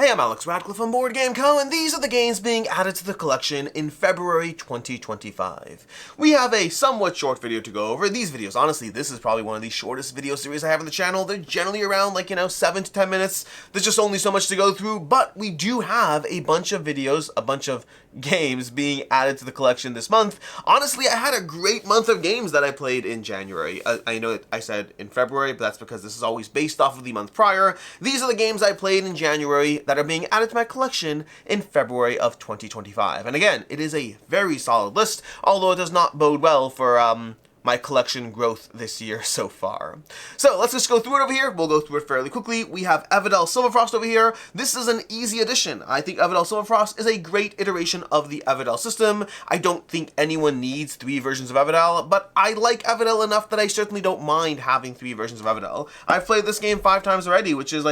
Hey, I'm Alex Radcliffe from Board Game Co, and these are the games being added to the collection in February 2025. We have a somewhat short video to go over. These videos, honestly, this is probably one of the shortest video series I have on the channel. They're generally around 7 to 10 minutes. There's just only so much to go through, but we do have a bunch of videos, a bunch of games being added to the collection this month. Honestly, I had a great month of games that I played in January. I know that I said in February, but that's because this is always based off of the month prior. These are the games I played in January that are being added to my collection in February of 2025. And again, it is a very solid list, although it does not bode well for my collection growth this year so far. So let's just go through it over here. We'll go through it fairly quickly. We have Everdell Silverfrost over here. This is an easy addition. I think Everdell Silverfrost is a great iteration of the Everdell system. I don't think anyone needs 3 versions of Everdell, but I like Everdell enough that I certainly don't mind having 3 versions of Everdell. I've played this game 5 times already, which is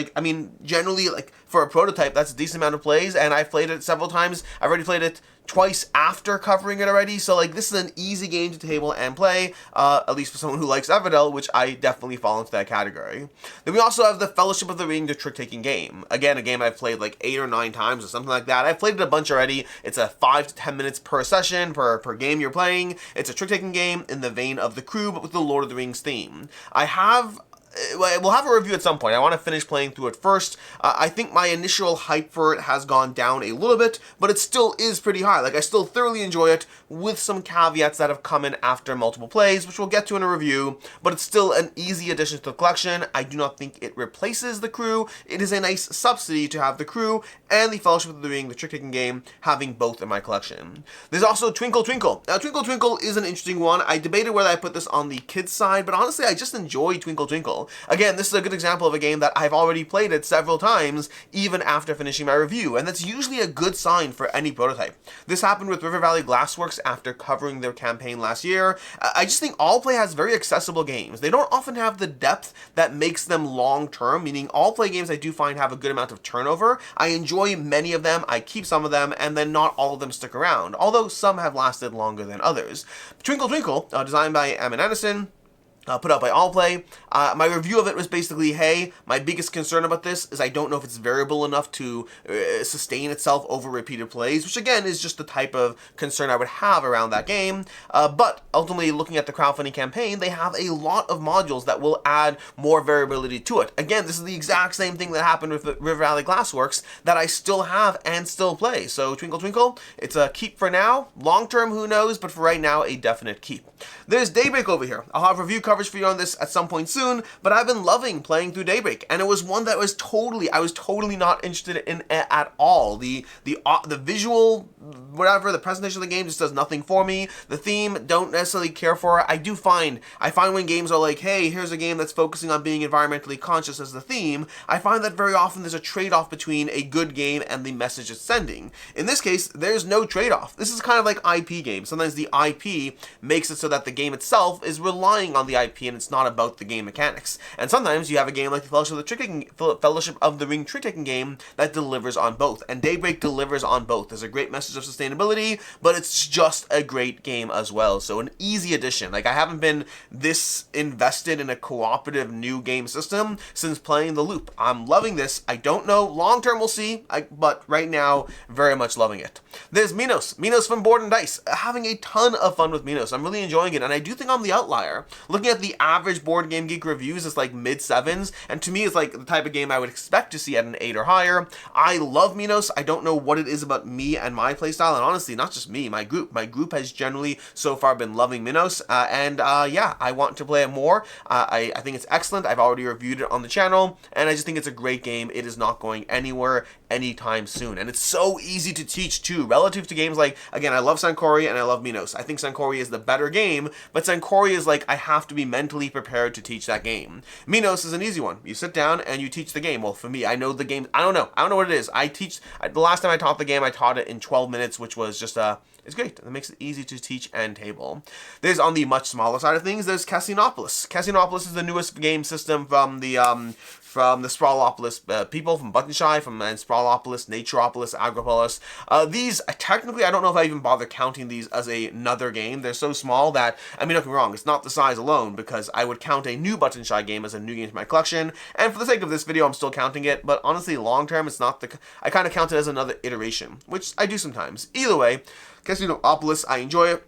generally for a prototype, that's a decent amount of plays, and I've played it several times. I've already played it twice after covering it already, so this is an easy game to table and play, at least for someone who likes Everdell, which I definitely fall into that category. Then we also have the Fellowship of the Ring, the trick-taking game. Again, a game I've played 8 or 9 times or something like that. I've played it a bunch already. It's a 5 to 10 minutes per session, per game you're playing. It's a trick-taking game in the vein of The Crew, but with the Lord of the Rings theme. We'll have a review at some point. I want to finish playing through it first. I think my initial hype for it has gone down a little bit, but it still is pretty high. I still thoroughly enjoy it, with some caveats that have come in after multiple plays, which we'll get to in a review, but it's still an easy addition to the collection. I do not think it replaces The Crew. It is a nice subsidy to have The Crew and the Fellowship of the Ring, the trick-taking game, having both in my collection. There's also Twinkle Twinkle. Now, Twinkle Twinkle is an interesting one. I debated whether I put this on the kids side, but honestly, I just enjoy Twinkle Twinkle. Again, this is a good example of a game that I've already played it several times, even after finishing my review, and that's usually a good sign for any prototype. This happened with River Valley Glassworks after covering their campaign last year. I just think Allplay has very accessible games. They don't often have the depth that makes them long-term, meaning Allplay games I do find have a good amount of turnover. I enjoy many of them, I keep some of them, and then not all of them stick around, although some have lasted longer than others. Twinkle Twinkle, designed by Emin Anderson, put out by Allplay. My review of it was basically, hey, my biggest concern about this is I don't know if it's variable enough to sustain itself over repeated plays, which again is just the type of concern I would have around that game. But ultimately, looking at the crowdfunding campaign, they have a lot of modules that will add more variability to it. Again, this is the exact same thing that happened with River Valley Glassworks that I still have and still play. So Twinkle Twinkle, it's a keep for now. Long term, who knows, but for right now, a definite keep. There's Daybreak over here. I'll have review coverage for you on this at some point soon, but I've been loving playing through Daybreak, and it was one that I was totally not interested in at all. The visual, whatever, the presentation of the game just does nothing for me. The theme, don't necessarily care for. I find when games are like, hey, here's a game that's focusing on being environmentally conscious as the theme, I find that very often there's a trade-off between a good game and the message it's sending. In this case, there's no trade-off. This is kind of like IP games. Sometimes the IP makes it so that the game itself is relying on the IP and it's not about the game mechanics. And sometimes you have a game like the Fellowship of the Ring trick-taking game that delivers on both. And Daybreak delivers on both. There's a great message of sustainability, but it's just a great game as well. So an easy addition. I haven't been this invested in a cooperative new game system since playing The Loop. I'm loving this. I don't know. Long term we'll see, but right now, very much loving it. There's Minos. Minos from Board and Dice. Having a ton of fun with Minos. I'm really enjoying it, and I do think I'm the outlier. Looking at the average Board Game Geek reviews, it's mid-7s, and to me it's the type of game I would expect to see at an 8 or higher. I love Minos. I don't know what it is about me and my playstyle, and honestly, not just me, my group. My group has generally so far been loving Minos, yeah, I want to play it more. I think it's excellent. I've already reviewed it on the channel, and I just think it's a great game. It is not going anywhere anytime soon, and it's so easy to teach too, relative to games again, I love Sankori and I love Minos. I think Sankori is the better game, but Sankori is I have to be mentally prepared to teach that game. Minos is an easy one. You sit down and you teach the game. Well, for me, I know the game. I don't know what it is. The last time I taught the game, I taught it in 12 minutes, which was just it's great. It makes it easy to teach and table. There's, on the much smaller side of things, there's Casinopolis. Casinopolis is the newest game system from the from the Sprawlopolis people, from Buttonshy, from Sprawlopolis, Naturopolis, Agropolis. These, technically, I don't know if I even bother counting these as another game. They're so small that, I mean, don't get me wrong, it's not the size alone, because I would count a new Buttonshy game as a new game to my collection, and for the sake of this video, I'm still counting it, but honestly, long term, it's not I kind of count it as another iteration, which I do sometimes. Either way, Casinopolis, I enjoy it.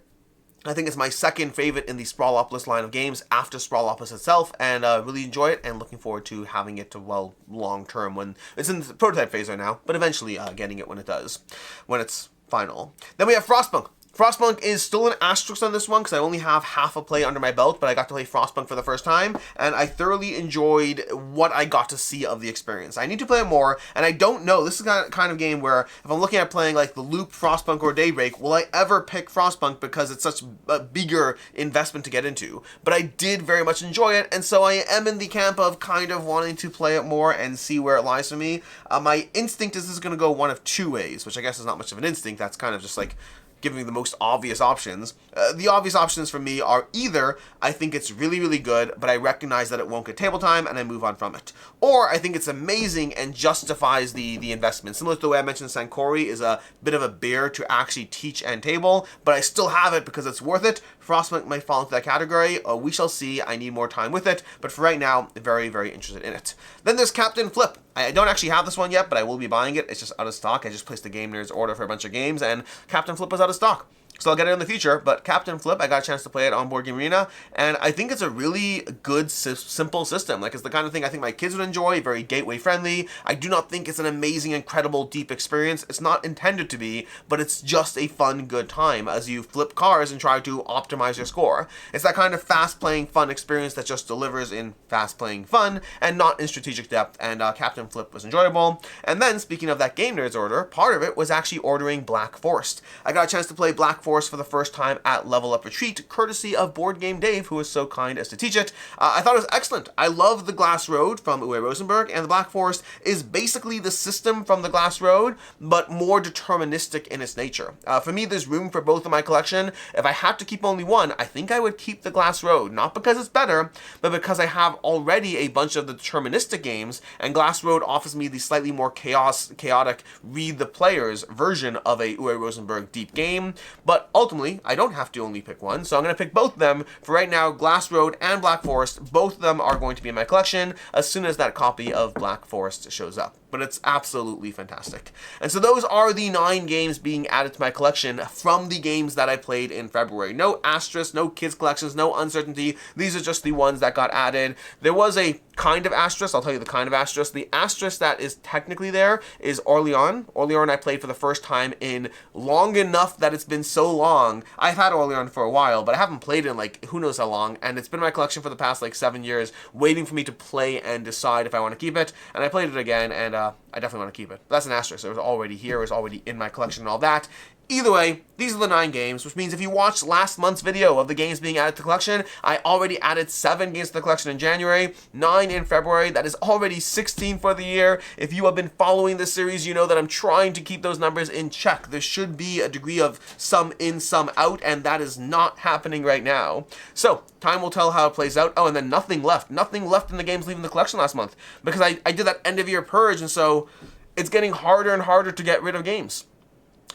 I think it's my second favorite in the Sprawlopolis line of games after Sprawlopolis itself, and really enjoy it, and looking forward to having it to, well, long term when it's in the prototype phase right now, but eventually getting it when it's final. Then we have Frostpunk. Frostpunk is still an asterisk on this one because I only have half a play under my belt, but I got to play Frostpunk for the first time, and I thoroughly enjoyed what I got to see of the experience. I need to play it more, and I don't know, this is the kind of game where if I'm looking at playing like the Loop, Frostpunk, or Daybreak, will I ever pick Frostpunk because it's such a bigger investment to get into? But I did very much enjoy it, and so I am in the camp of kind of wanting to play it more and see where it lies for me. My instinct is this is going to go one of two ways, which I guess is not much of an instinct, that's kind of just like giving me the most obvious options. The obvious options for me are either I think it's really, really good, but I recognize that it won't get table time and I move on from it. Or I think it's amazing and justifies the investment. Similar to the way I mentioned Sankori is a bit of a bear to actually teach and table, but I still have it because it's worth it. Frostpunk might fall into that category. We shall see. I need more time with it, but for right now, very, very interested in it. Then there's Captain Flip. I don't actually have this one yet, but I will be buying it. It's just out of stock. I just placed a Game Nerds order for a bunch of games, and Captain Flip was out of stock. So I'll get it in the future, but Captain Flip, I got a chance to play it on Board Game Arena, and I think it's a really good, simple system. Like, it's the kind of thing I think my kids would enjoy, very gateway friendly. I do not think it's an amazing, incredible, deep experience. It's not intended to be, but it's just a fun, good time as you flip cars and try to optimize your score. It's that kind of fast-playing, fun experience that just delivers in fast-playing fun and not in strategic depth, and Captain Flip was enjoyable. And then, speaking of that Game Nerds order, part of it was actually ordering Black Forest. I got a chance to play Black Forest for the first time at Level Up Retreat, courtesy of Board Game Dave, who was so kind as to teach it. I thought it was excellent. I love the Glass Road from Uwe Rosenberg, and the Black Forest is basically the system from the Glass Road, but more deterministic in its nature. For me, there's room for both in my collection. If I had to keep only one, I think I would keep the Glass Road, not because it's better, but because I have already a bunch of the deterministic games, and Glass Road offers me the slightly more chaotic, read the players version of a Uwe Rosenberg deep game, but ultimately, I don't have to only pick one, so I'm going to pick both of them. For right now, Glass Road and Black Forest, both of them are going to be in my collection as soon as that copy of Black Forest shows up. But it's absolutely fantastic. And so those are the 9 games being added to my collection from the games that I played in February. No asterisk, no kids collections, no uncertainty. These are just the ones that got added. There was a kind of asterisk. I'll tell you the kind of asterisk. The asterisk that is technically there is Orleans. Orleans I played for the first time in long enough that it's been so long. I've had Orleans for a while, but I haven't played it in like who knows how long, and it's been in my collection for the past like 7 years, waiting for me to play and decide if I want to keep it, and I played it again, and I definitely want to keep it. But that's an asterisk. It was already here. It was already in my collection and all that. Either way, these are the 9 games, which means if you watched last month's video of the games being added to the collection, I already added 7 games to the collection in January, 9 in February. That is already 16 for the year. If you have been following this series, you know that I'm trying to keep those numbers in check. There should be a degree of some in, some out, and that is not happening right now. So, time will tell how it plays out. Oh, and then nothing left. Nothing left in the games leaving the collection last month, because I did that end-of-year purge, and so it's getting harder and harder to get rid of games.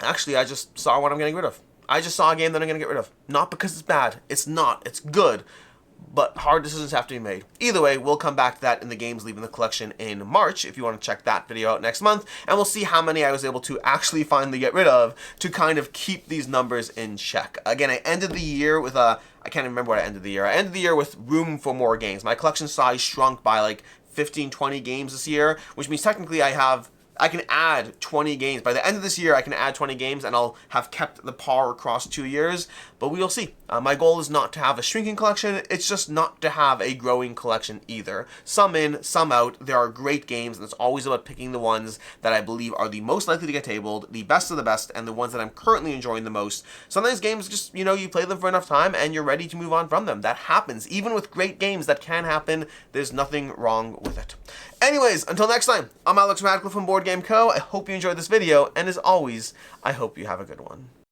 Actually, I just saw what I'm getting rid of. I just saw a game that I'm going to get rid of. Not because it's bad. It's not. It's good. But hard decisions have to be made. Either way, we'll come back to that in the games leaving the collection in March, if you want to check that video out next month, and we'll see how many I was able to actually finally get rid of to kind of keep these numbers in check. Again, I ended the year with I can't remember what I ended the year. I ended the year with room for more games. My collection size shrunk by like 15, 20 games this year, which means technically I can add 20 games. By the end of this year, I can add 20 games, and I'll have kept the par across 2 years, but we will see. My goal is not to have a shrinking collection, it's just not to have a growing collection either. Some in, some out. There are great games, and it's always about picking the ones that I believe are the most likely to get tabled, the best of the best, and the ones that I'm currently enjoying the most. Sometimes games just, you play them for enough time, and you're ready to move on from them. That happens. Even with great games, that can happen. There's nothing wrong with it. Anyways, until next time, I'm Alex Radcliffe from Board Game Co. I hope you enjoyed this video, and as always, I hope you have a good one.